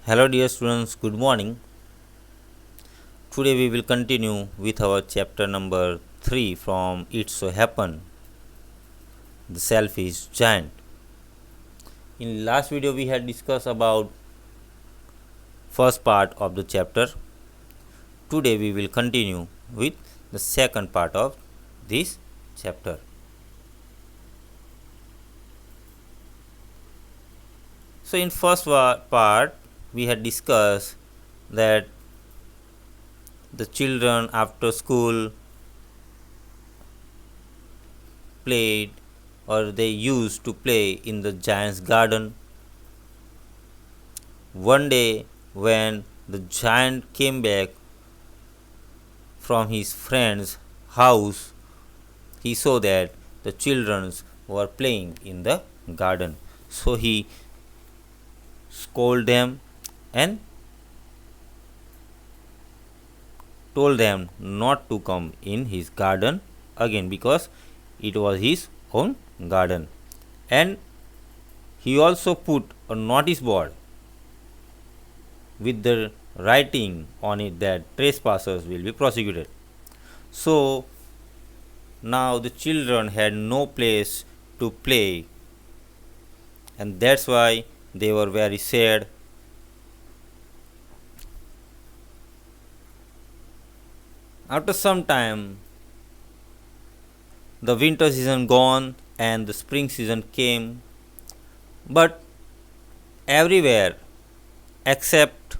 Hello dear students, good morning. Today we will continue with our chapter number 3 from It So Happen, the Selfish Giant. In last video we had discussed about first part of the chapter. Today we will continue with the second part of this chapter. So in first part we had discussed that the children after school played or they used to play in the giant's garden. One day, when the giant came back from his friend's house, he saw that the children were playing in the garden. So he scolded them and told them not to come in his garden again because it was his own garden. And he also put a notice board with the writing on it that trespassers will be prosecuted. So now the children had no place to play, and that's why they were very sad. After some time, the winter season gone and the spring season came, but everywhere except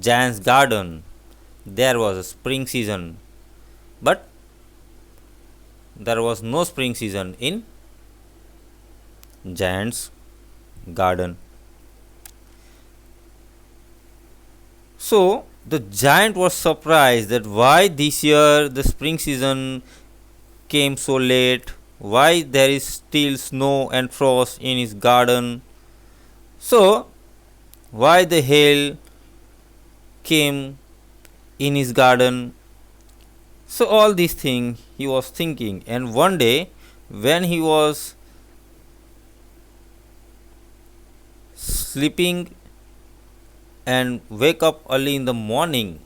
Giant's garden there was a spring season, but there was no spring season in Giant's garden. So the giant was surprised that why this year the spring season came so late, why there is still snow and frost in his garden. So why the hail came in his garden. So all these things he was thinking, and one day when he was sleeping and wake up early in the morning,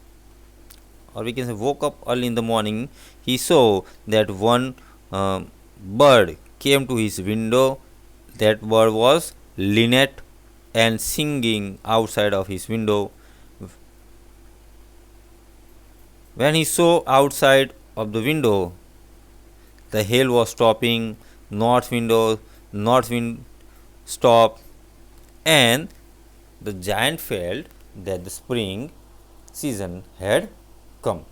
or we can say woke up early in the morning, he saw that one bird came to his window. That bird was linnet and singing outside of his window. When he saw outside of the window, the hail was stopping, north wind stopped, and the giant felt that the spring season had come.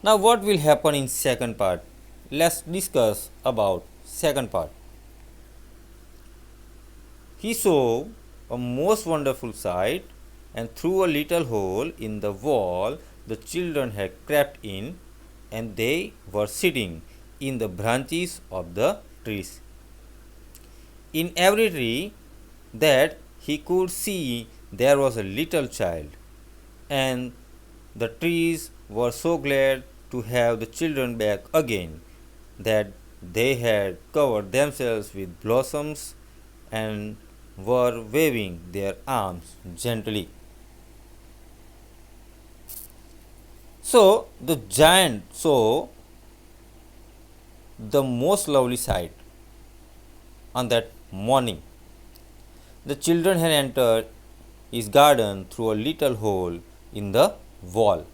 Now what will happen in second part? Let's discuss about second part. He saw a most wonderful sight, and through a little hole in the wall the children had crept in, and they were sitting in the branches of the trees. In every tree that he could see there was a little child, and the trees were so glad to have the children back again that they had covered themselves with blossoms and were waving their arms gently. So the giant saw the most lovely sight on that morning. The children had entered his garden through a little hole in the wall.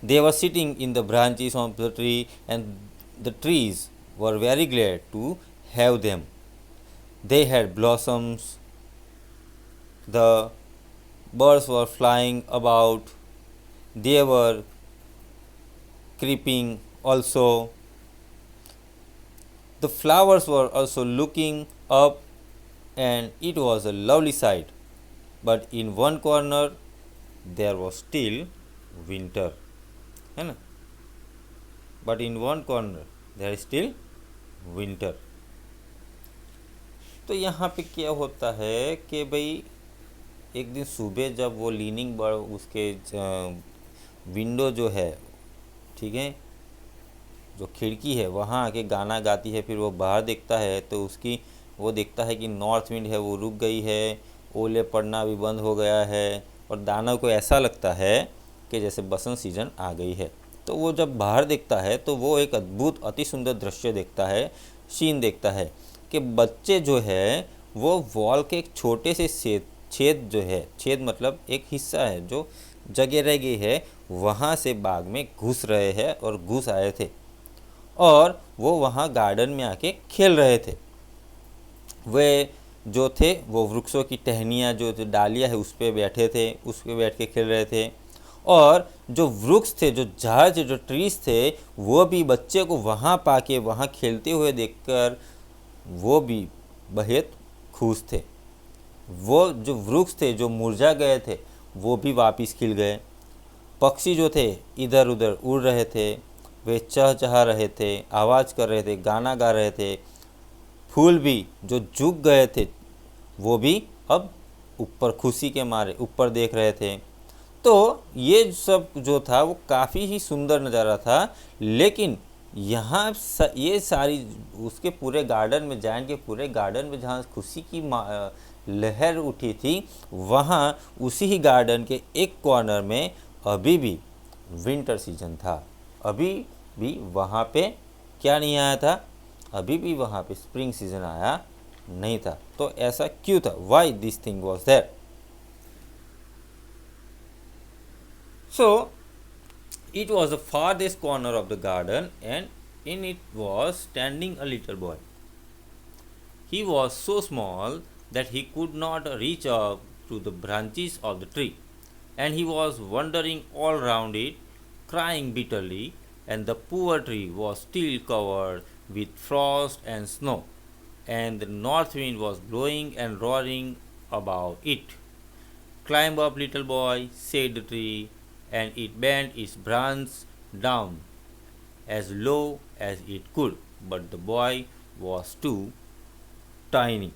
They were sitting in the branches of the tree, and the trees were very glad to have them. They had blossoms, the birds were flying about, they were creeping also. The flowers were also looking up, and it was a lovely sight. But in one corner there was still winter. But in one corner there is still winter. तो यहाँ पे क्या होता है कि भाई एक दिन सुबह जब वो लीनिंग बर्ड उसके विंडो जो है, ठीक है, जो खिड़की है वहाँ आके गाना गाती है, फिर वो बाहर देखता है तो उसकी वो देखता है कि नॉर्थ विंड है वो रुक गई है, ओले पड़ना भी बंद हो गया है, और दानव को ऐसा लगता है कि जैसे बसंत सीजन आ गई है। तो वो जब बाहर देखता है तो वो एक अद्भुत अति सुंदर दृश्य देखता है, सीन देखता है कि बच्चे जो है वो वॉल के एक छोटे से छेद जो है, छेद मतलब एक हिस्सा है जो जगह रह गई है, वहाँ से बाग में घुस रहे हैं और घुस आए थे, और वो वहाँ गार्डन में आके खेल रहे थे। वे जो थे वो वृक्षों की टहनियाँ जो डालियाँ है उस पर बैठे थे, उस पर बैठ के खेल रहे थे, और जो वृक्ष थे, जो झाड़ थे, जो ट्रीज थे, वो भी बच्चे को वहाँ पाके वहाँ खेलते हुए देखकर वो भी बेहद खुश थे। वो जो वृक्ष थे जो मुरझा गए थे वो भी वापस खिल गए। पक्षी जो थे इधर उधर उड़ रहे थे, वे चहचहा रहे थे, आवाज़ कर रहे थे, गाना गा रहे थे। फूल भी जो झुक गए थे वो भी अब ऊपर खुशी के मारे ऊपर देख रहे थे। तो ये सब जो था वो काफ़ी ही सुंदर नज़ारा था। लेकिन यहाँ ये सारी उसके पूरे गार्डन में, जायंट के पूरे गार्डन में जहाँ खुशी की लहर उठी थी, वहाँ उसी ही गार्डन के एक कॉर्नर में अभी भी विंटर सीजन था। अभी भी वहाँ पे क्या नहीं आया था? अभी भी वहाँ पे स्प्रिंग सीजन आया नहीं था। तो ऐसा क्यों था? Why this thing was there? So it was the farthest corner of the garden, and in it was standing a little boy. He was so small that he could not reach up to the branches of the tree, and he was wandering all round it, crying bitterly, and the poor tree was still covered with frost and snow, and the north wind was blowing and roaring about it. "Climb up, little boy," said the tree, and it bent its branch down as low as it could, but the boy was too tiny.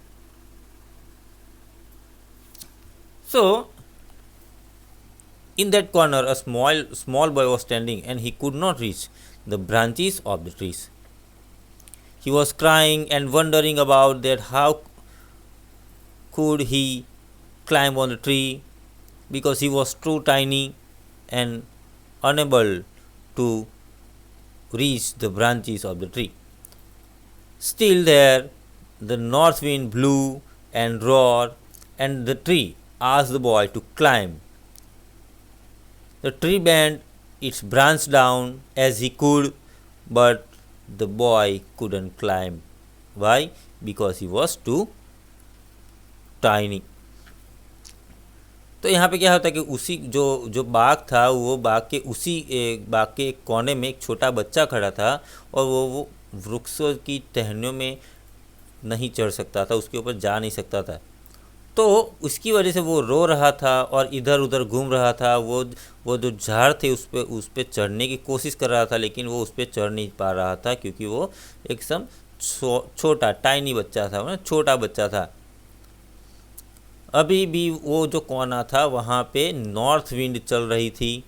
So, in that corner, a small boy was standing, and he could not reach the branches of the trees. He was crying and wondering about that how could he climb on the tree, because he was too tiny and unable to reach the branches of the tree. Still there, the north wind blew and roared, and the tree asked the boy to climb. The tree bent its branch down as he could, but the boy couldn't climb. Why? Because he was too tiny. तो यहाँ पे क्या होता है कि उसी जो बाग था, वो बाग के बाग के एक कोने में एक छोटा बच्चा खड़ा था, और वो वृक्षों की टहनियों में नहीं चढ़ सकता था, उसके ऊपर जा नहीं सकता था। तो उसकी वजह से वो रो रहा था और इधर उधर घूम रहा था। वो जो झाड़ थे उस पर चढ़ने की कोशिश कर रहा था, लेकिन वो उस पर चढ़ नहीं पा रहा था, क्योंकि वो एकदम छोटा टाइनी बच्चा था, ना छोटा बच्चा था। अभी भी वो जो कोना था वहाँ पे नॉर्थ विंड चल रही थी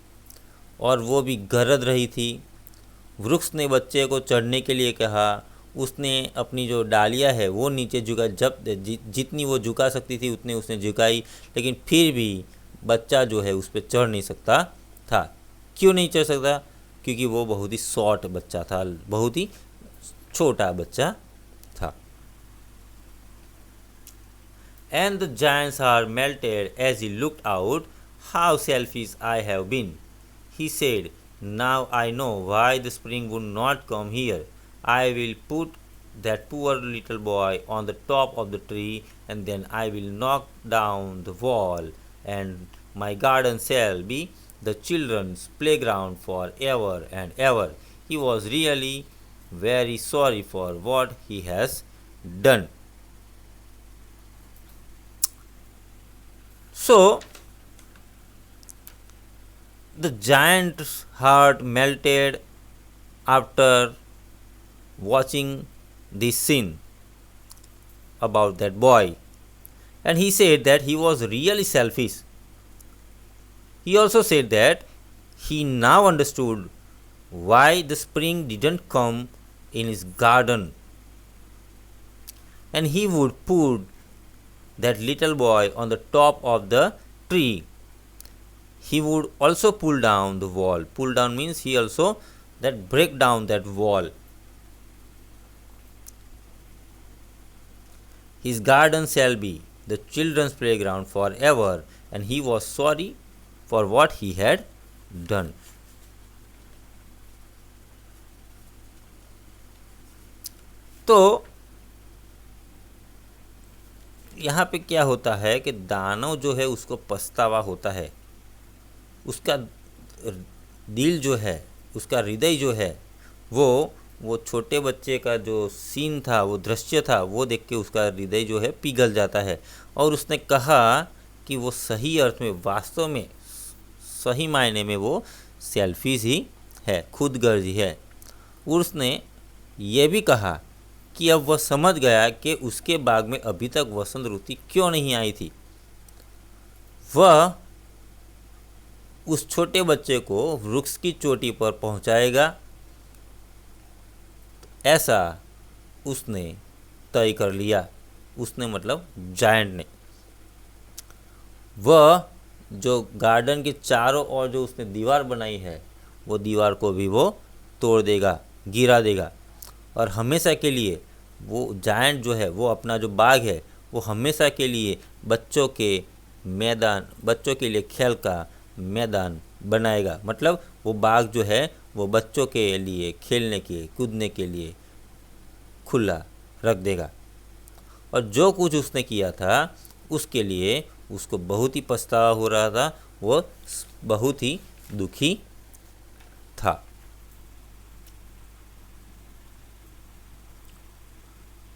और वो भी गरज रही थी। वृक्ष ने बच्चे को चढ़ने के लिए कहा। उसने अपनी जो डालियाँ है वो नीचे झुका, जितनी वो झुका सकती थी उतनी उसने झुकाई, लेकिन फिर भी बच्चा जो है उस पर चढ़ नहीं सकता था। क्यों नहीं चढ़ सकता? क्योंकि वो बहुत ही शॉर्ट बच्चा था, बहुत ही छोटा बच्चा था। And the giant's heart melted as he looked out. "How selfish I have been," he said. "Now I know why the spring would not come here. I will put that poor little boy on the top of the tree, and then I will knock down the wall, and my garden shall be the children's playground forever and ever." He was really very sorry for what he has done. So, the giant's heart melted after watching this scene about that boy, and he said that he was really selfish. He also said that he now understood why the spring didn't come in his garden. and he would put that little boy on the top of the tree. He would also pull down the wall. Pull down means he also that break down that wall. His garden shall be the children's playground forever, and he was sorry for what he had done. तो यहाँ पे क्या होता है कि दानव जो है उसको पछतावा होता है, उसका दिल जो है, उसका हृदय जो है वो छोटे बच्चे का जो सीन था, वो दृश्य था, वो देख के उसका हृदय जो है पिघल जाता है। और उसने कहा कि वो सही अर्थ में, वास्तव में, सही मायने में वो सेल्फिश ही है, खुदगर्जी है। उसने ये भी कहा कि अब वह समझ गया कि उसके बाग में अभी तक वसंत ऋतु क्यों नहीं आई थी। वह उस छोटे बच्चे को वृक्ष की चोटी पर पहुंचाएगा, ऐसा उसने तय कर लिया। उसने मतलब जायंट ने। वह जो गार्डन के चारों ओर जो उसने दीवार बनाई है, वो दीवार को भी वो तोड़ देगा, गिरा देगा, और हमेशा के लिए वो जायंट जो है, वो अपना जो बाग है, वो हमेशा के लिए बच्चों के मैदान, बच्चों के लिए खेल का मैदान बनाएगा। मतलब वो बाग जो है वो बच्चों के लिए खेलने के, कूदने के लिए खुला रख देगा। और जो कुछ उसने किया था उसके लिए उसको बहुत ही पछतावा हो रहा था, वो बहुत ही दुखी था।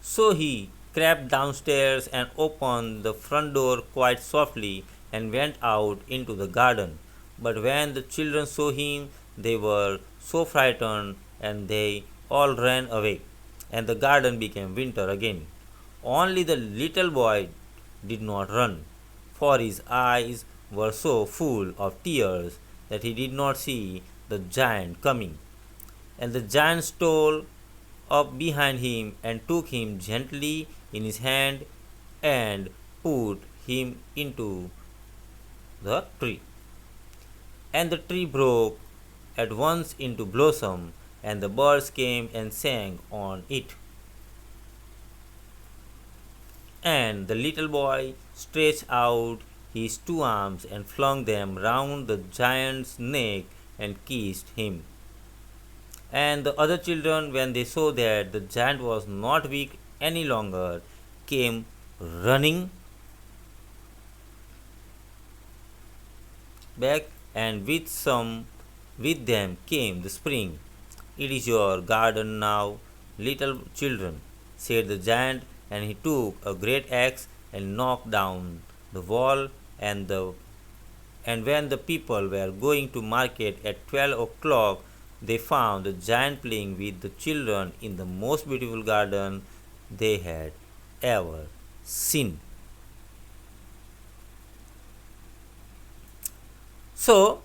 So he crept downstairs and opened the front door quite softly and went out into the garden. But when the children saw him, they were so frightened and they all ran away, and the garden became winter again. Only the little boy did not run, for his eyes were so full of tears that he did not see the giant coming. And the giant stole up behind him and took him gently in his hand and put him into the tree. And the tree broke at once into blossom, and the birds came and sang on it. And the little boy stretched out his two arms and flung them round the giant's neck and kissed him. And the other children, when they saw that the giant was not weak any longer, came running back, and with them came the spring. It is your garden now, little children, said the giant, and he took a great axe and knocked down the wall. And when the people were going to market at 12 o'clock, they found the giant playing with the children in the most beautiful garden they had ever seen. So,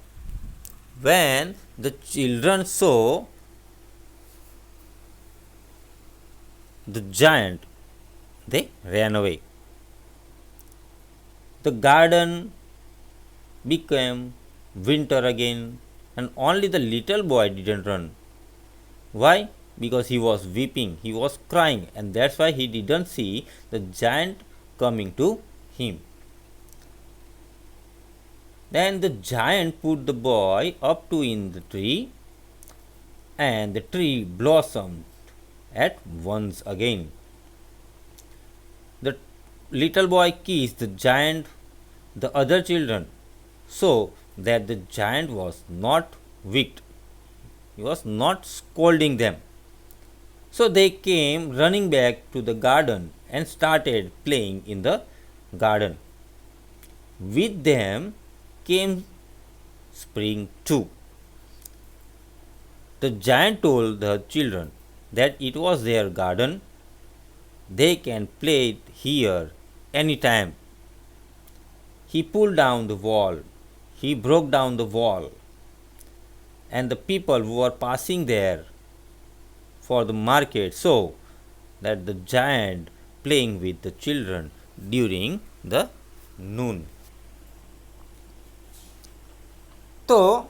when the children saw the giant, they ran away. The garden became winter again, and only the little boy didn't run. Why? Because he was weeping, he was crying, and that's why he didn't see the giant coming to him. Then the giant put the boy up to in the tree, and the tree blossomed at once again. The little boy kissed the giant, the other children, so that the giant was not wicked. He was not scolding them. So they came running back to the garden and started playing in the garden. With them came spring too. The giant told the children that it was their garden. They can play here any time. He pulled down the wall. He broke down the wall, and the people who were passing there for the market saw that the giant playing with the children during the noon. तो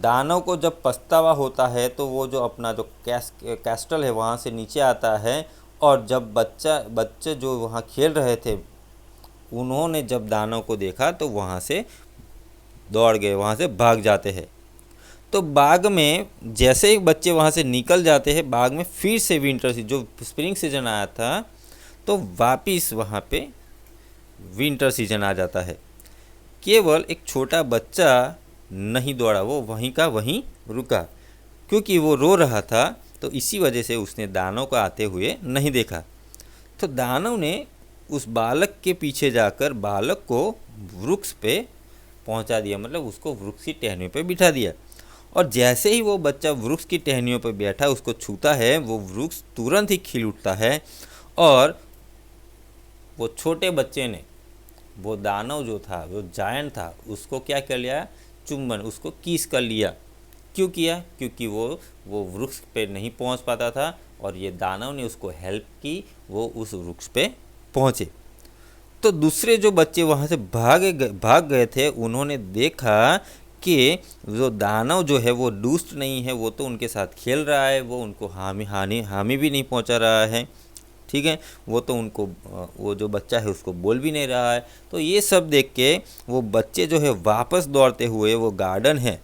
दानव को जब पछतावा होता है तो वो जो अपना जो कैस्टल है वहाँ से नीचे आता है, और जब बच्चे जो वहाँ खेल रहे थे उन्होंने जब दानव को देखा तो वहाँ से दौड़ गए, वहाँ से भाग जाते हैं। तो बाग में जैसे ही बच्चे वहाँ से निकल जाते हैं, बाग में फिर से विंटर सीजन, जो स्प्रिंग सीजन आया था, तो वापिस वहाँ पे विंटर सीजन आ जाता है। केवल एक छोटा बच्चा नहीं दौड़ा, वो वहीं का वहीं रुका, क्योंकि वो रो रहा था, तो इसी वजह से उसने दानव को आते हुए नहीं देखा। तो दानव ने उस बालक के पीछे जाकर बालक को वृक्ष पे पहुंचा दिया, मतलब उसको वृक्ष की टहनियों पे बिठा दिया। और जैसे ही वो बच्चा वृक्ष की टहनियों पर बैठा, उसको छूता है, वो वृक्ष तुरंत ही खिल उठता है, और वो छोटे बच्चे ने वो दानव जो था, वो जायंट था, उसको क्या कर लिया, चुंबन, उसको किस कर लिया। क्यों किया? क्योंकि वो वृक्ष पे नहीं पहुंच पाता था, और ये दानव ने उसको हेल्प की, वो उस वृक्ष पे पहुंचे। तो दूसरे जो बच्चे वहाँ से भाग गए थे, उन्होंने देखा कि जो दानव जो है वो दुष्ट नहीं है, वो तो उनके साथ खेल रहा है, वो उनको हानि भी नहीं पहुँचा रहा है, ठीक है, वो तो उनको, वो जो बच्चा है उसको बोल भी नहीं रहा है। तो ये सब देख के वो बच्चे जो है वापस दौड़ते हुए, वो गार्डन है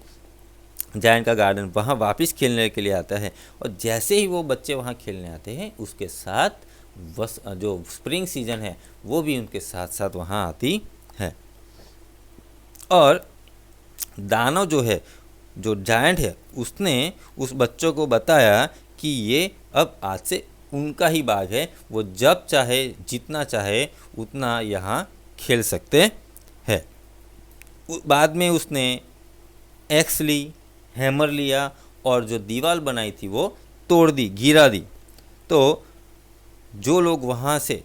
जायंट का गार्डन, वहाँ वापस खेलने के लिए आता है। और जैसे ही वो बच्चे वहाँ खेलने आते हैं, उसके साथ जो स्प्रिंग सीजन है वो भी उनके साथ साथ वहाँ आती है। और दानव जो है, जो जायंट है, उसने उस बच्चों को बताया कि ये अब आज से उनका ही बाग है, वो जब चाहे जितना चाहे उतना यहाँ खेल सकते हैं। बाद में उसने एक्स ली, हैमर लिया, और जो दीवार बनाई थी वो तोड़ दी, गिरा दी। तो जो लोग वहाँ से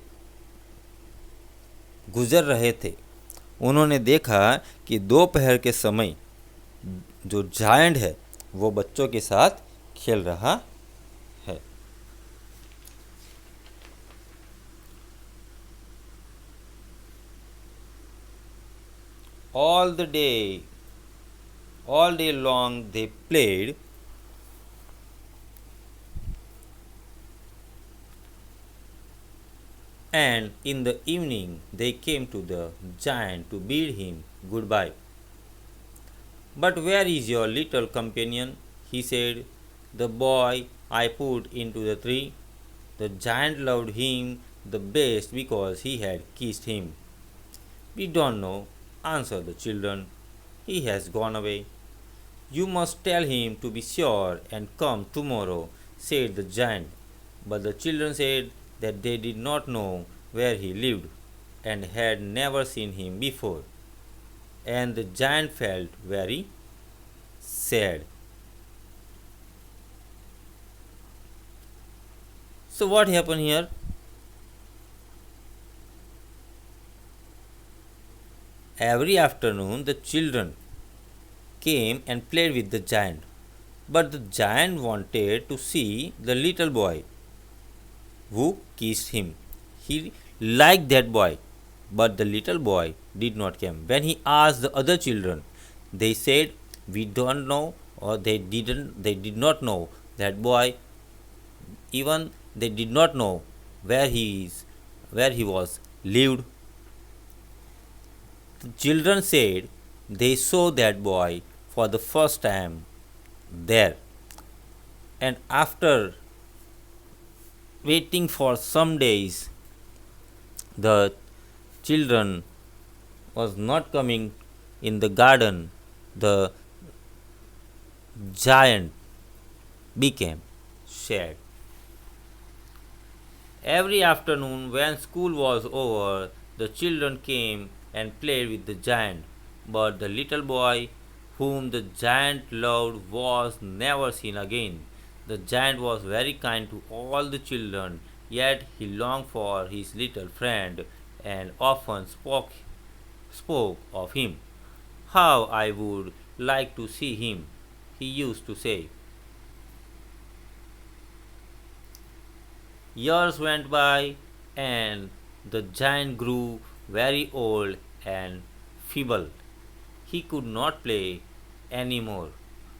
गुजर रहे थे, उन्होंने देखा कि दोपहर के समय जो जायंट है वो बच्चों के साथ खेल रहा है। all day long they played, and in the evening they came to the giant to bid him goodbye. But where is your little companion? He said. The boy I put into the tree. The giant loved him the best because he had kissed him. We don't know, answered the children. He has gone away. You must tell him to be sure and come tomorrow, said the giant. But the children said that they did not know where he lived and had never seen him before. And the giant felt very sad. So, what happened here? Every afternoon, the children came and played with the giant. But the giant wanted to see the little boy who kissed him. He liked that boy, but the little boy did not come. When he asked the other children, they said, "We don't know," or they did not know that boy. Even they did not know where he was lived. The children said they saw that boy for the first time there, and after waiting for some days, the children was not coming in the garden. The giant became sad. Every afternoon, when school was over, the children came and played with the giant. But the little boy whom the giant loved was never seen again. The giant was very kind to all the children, yet he longed for his little friend and often spoke of him. How I would like to see him, he used to say. Years went by, and the giant grew very old and feeble. He could not play any more.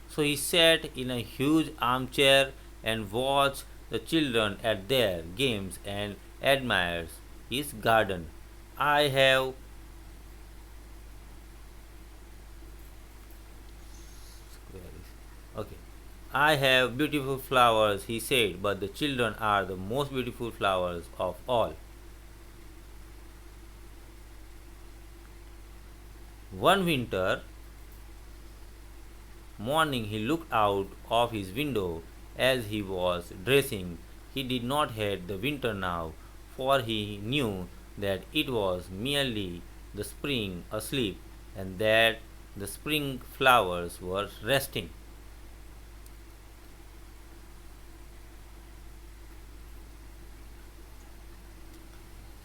So he sat in a huge armchair and watched the children at their games and admired his garden. I have okay. I have beautiful flowers, he said, but the children are the most beautiful flowers of all. One winter morning he looked out of his window as he was dressing. He did not hate the winter now, for he knew that it was merely the spring asleep and that the spring flowers were resting.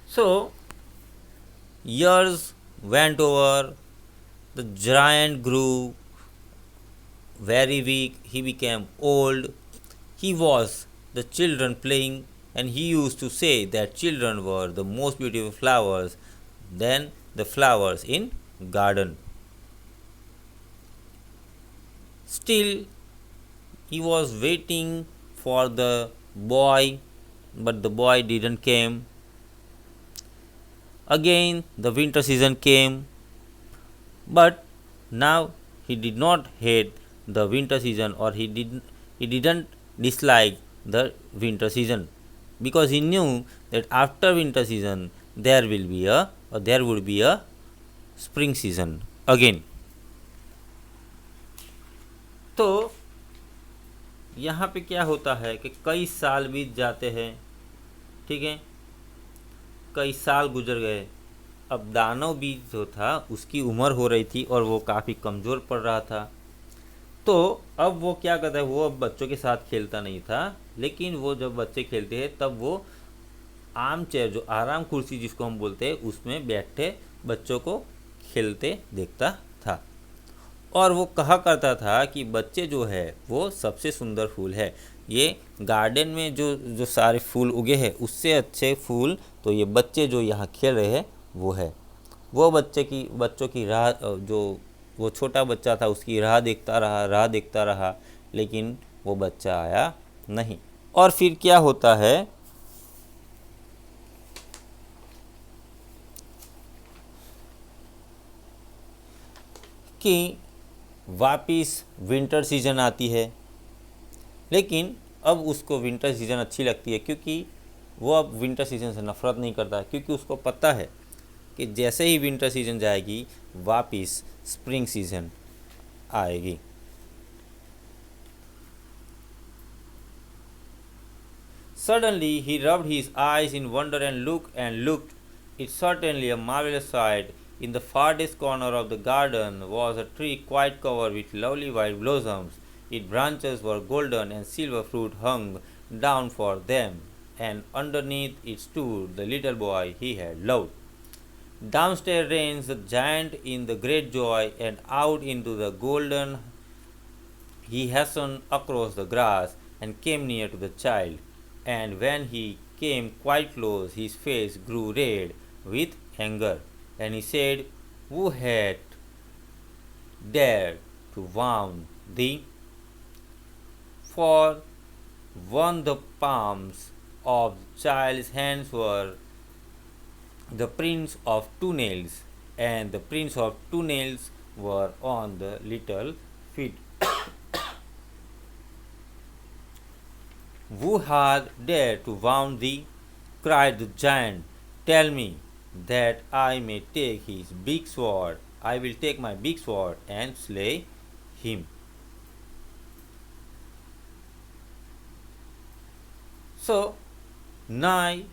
So, years went over, the giant grew very weak, he became old. He was the children playing, and he used to say that children were the most beautiful flowers than the flowers in garden. Still, he was waiting for the boy, but the boy didn't came. Again, the winter season came, but now he did not hate the winter season, or he didn't dislike the winter season, because he knew that after winter season there would be a spring season again. तो यहाँ पे क्या होता है कि कई साल बीत जाते हैं, ठीक है, कई साल गुजर गए। अब दानव बीज जो था उसकी उम्र हो रही थी और वो काफ़ी कमज़ोर पड़ रहा था। तो अब वो क्या करता है, वो अब बच्चों के साथ खेलता नहीं था, लेकिन वो जब बच्चे खेलते हैं तब वो आम चेयर, जो आराम कुर्सी जिसको हम बोलते हैं, उसमें बैठे बच्चों को खेलते देखता था। और वो कहा करता था कि बच्चे जो है वो सबसे सुंदर फूल है, ये गार्डन में जो जो सारे फूल उगे हैं उससे अच्छे फूल तो ये बच्चे जो यहाँ खेल रहे हैं वो है। वो बच्चों की राह, जो वो छोटा बच्चा था उसकी राह देखता रहा, लेकिन वो बच्चा आया नहीं। और फिर क्या होता है कि वापिस विंटर सीज़न आती है, लेकिन अब उसको विंटर सीज़न अच्छी लगती है, क्योंकि वो अब विंटर सीज़न से नफ़रत नहीं करता, क्योंकि उसको पता है कि जैसे ही विंटर सीज़न जाएगी वापिस स्प्रिंग सीज़न आएगी। Suddenly he rubbed his eyes in wonder and looked. It certainly a marvelous sight. In the farthest corner of the garden was a tree quite covered with lovely white blossoms. Its branches were golden and silver fruit hung down for them, and underneath it stood the little boy he had loved. Downstairs ran the giant in the great joy, and out into the golden he hastened across the grass and came near to the child. And when he came quite close, his face grew red with anger, and he said, "Who had dared to wound thee?" For one the palms of the child's hands were the prints of two nails, and the prints of two nails were on the little feet. "Who hath dared to wound thee?" cried the giant. "Tell me, that I may take his big sword. I will take my big sword and slay him." So, "Nay,"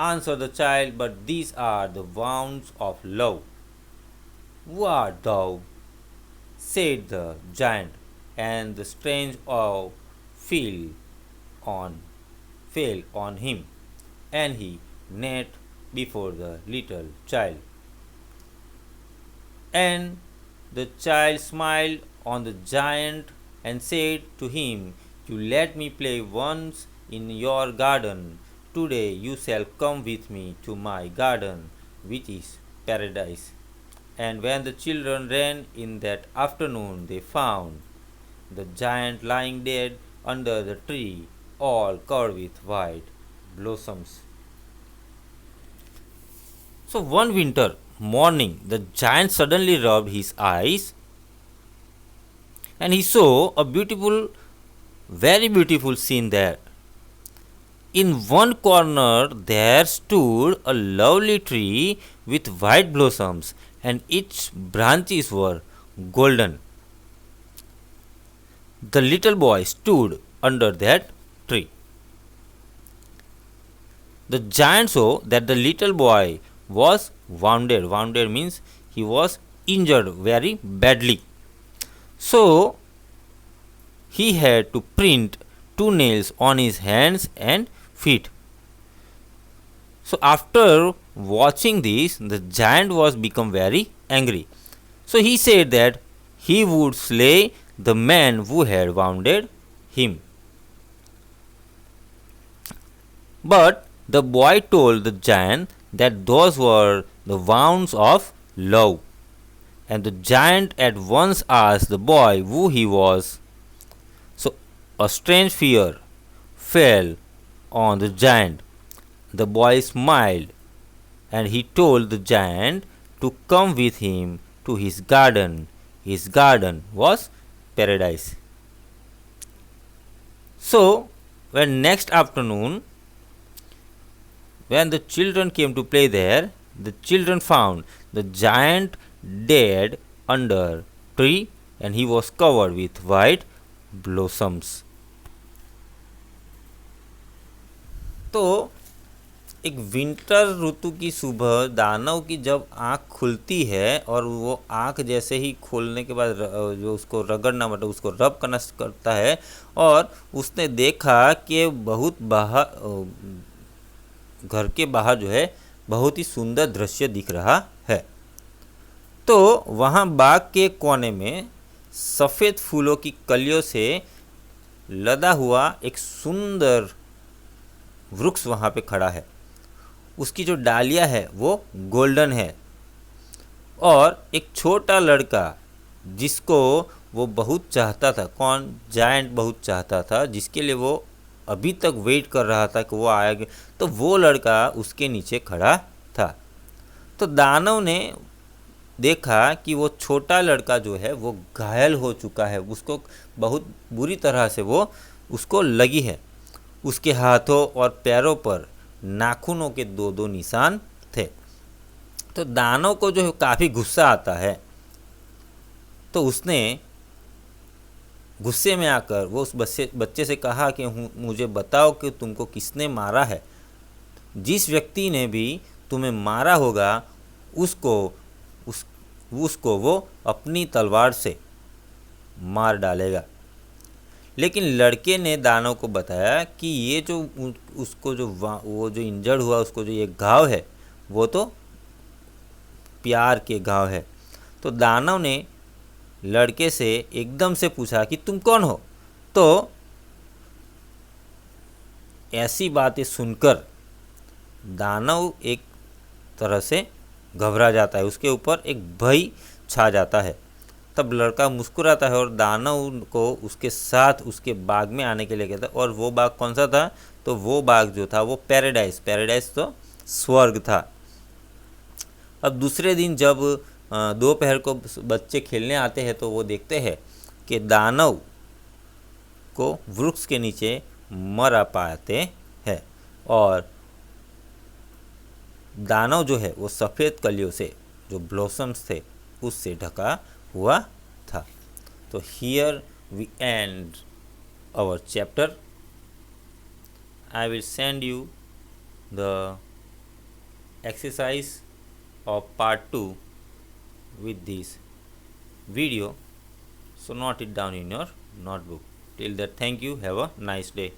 answered the child, "but these are the wounds of love." "Who art thou?" said the giant, and the strange awe fell on fell on him, and he knelt before the little child. And the child smiled on the giant and said to him, "You let me play once in your garden. Today you shall come with me to my garden, which is paradise. And when the children ran in that afternoon, they found the giant lying dead under the tree, all covered with white blossoms. So one winter morning, the giant suddenly rubbed his eyes and he saw a beautiful, very beautiful scene there. In one corner, there stood a lovely tree with white blossoms, and its branches were golden. The little boy stood under that tree. The giant saw that the little boy was wounded. Wounded means he was injured very badly. So he had to print two nails on his hands and feet. So after watching this, the giant was become very angry. So he said that he would slay the man who had wounded him. But the boy told the giant that those were the wounds of love. And the giant at once asked the boy who he was. So a strange fear fell on the giant. The boy smiled and he told the giant to come with him to his garden. His garden was paradise. So, when next afternoon, when the children came to play there, the children found the giant dead under tree and he was covered with white blossoms. तो एक winter ऋतु की सुबह दानव की जब आँख खुलती है और वो आँख जैसे ही खोलने के बाद जो उसको रगड़ना मतलब उसको रब करना करता है और उसने देखा कि बहुत बाहर घर के बाहर जो है बहुत ही सुंदर दृश्य दिख रहा है। तो वहाँ बाग के कोने में सफ़ेद फूलों की कलियों से लदा हुआ एक सुंदर वृक्ष वहाँ पे खड़ा है। उसकी जो डालियाँ है वो गोल्डन है और एक छोटा लड़का जिसको वो बहुत चाहता था, कौन, जायंट बहुत चाहता था, जिसके लिए वो अभी तक वेट कर रहा था कि वो आएगा, तो वो लड़का उसके नीचे खड़ा था। तो दानव ने देखा कि वो छोटा लड़का जो है वो घायल हो चुका है, उसको बहुत बुरी तरह से वो उसको लगी है। उसके हाथों और पैरों पर नाखूनों के दो दो निशान थे। तो दानव को जो है काफ़ी गुस्सा आता है। तो उसने गुस्से में आकर वो उस बच्चे से कहा कि मुझे बताओ कि तुमको किसने मारा है। जिस व्यक्ति ने भी तुम्हें मारा होगा उसको वो अपनी तलवार से मार डालेगा। लेकिन लड़के ने दानव को बताया कि ये जो उसको जो वो जो इंजर्ड हुआ, उसको जो ये घाव है वो तो प्यार के घाव है। तो दानव ने लड़के से एकदम से पूछा कि तुम कौन हो। तो ऐसी बातें सुनकर दानव एक तरह से घबरा जाता है, उसके ऊपर एक भय छा जाता है। तब लड़का मुस्कुराता है और दानव को उसके साथ उसके बाग में आने के लिए कहता है। और वो बाग कौन सा था? तो वो बाग जो था वो पैराडाइज तो स्वर्ग था। अब दूसरे दिन जब दोपहर को बच्चे खेलने आते हैं तो वो देखते हैं कि दानव को वृक्ष के नीचे मरा पाते हैं और दानव जो है वो सफ़ेद कलियों से जो ब्लॉसम्स थे उससे ढका हुआ था। तो here we end our chapter. I will send you the exercise of part 2 with this video, so note it down in your notebook. Till that, thank you, have a nice day.